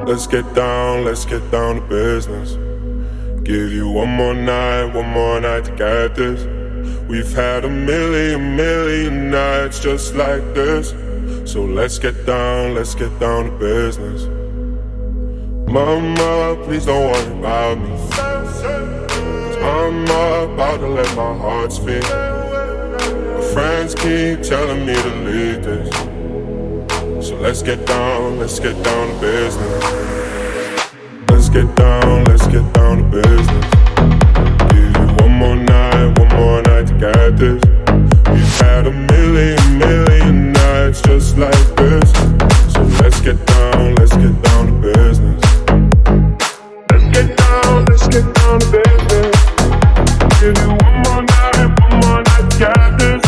Let's get down to business. Give you one more night to get this. We've had a million nights just like this. So let's get down to business. Mama, please don't worry about me, 'cause I'm about to let my heart speak. My friends keep telling me to leave this. So let's get down to business. Let's get down to business. Give you one more night to get this. We've had a million nights just like this. So let's get down to business. Let's get down to business. Give you one more night to get this.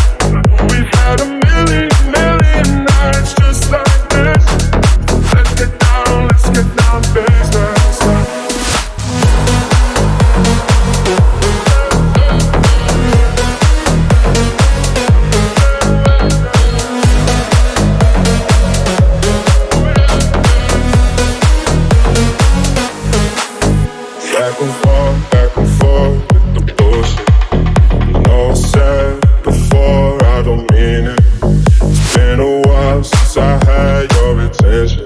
We've had a million nights just like this. Let's get down to business. Back and forth with the bullshit. You know I said before, I don't mean it. It's been a while since I had your attention.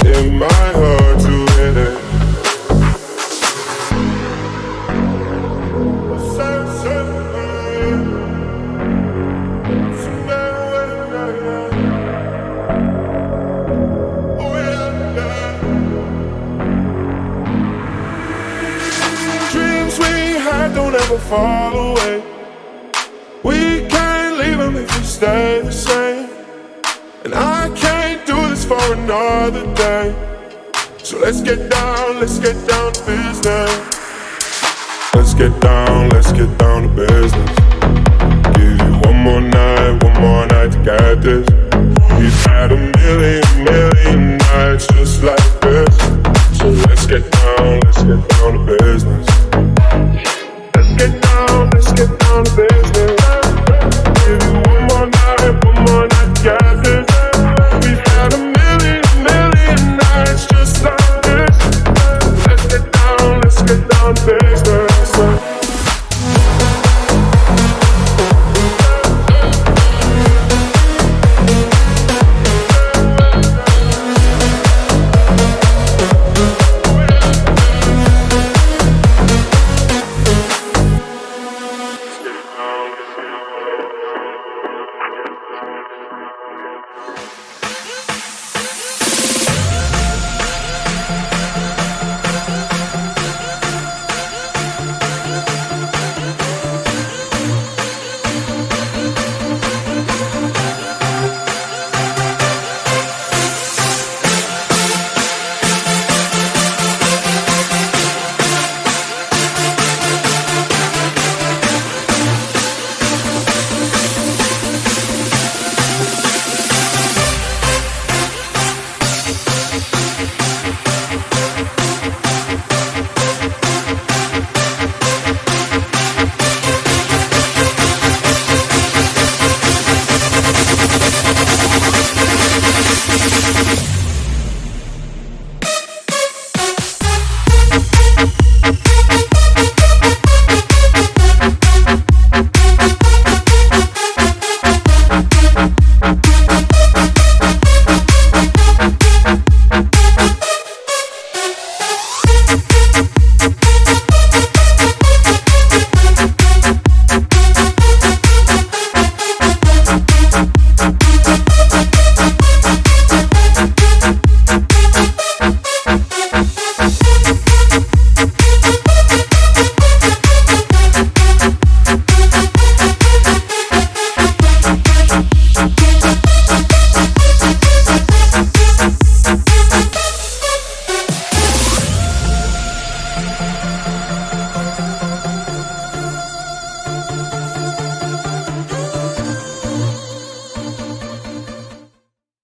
It might hurt to hit it. Dreams we had don't ever fall away. We can't leave them if we stay the same. And I can't do this for another day. So let's get down to business. Let's get down to business. Give you one more night to get this.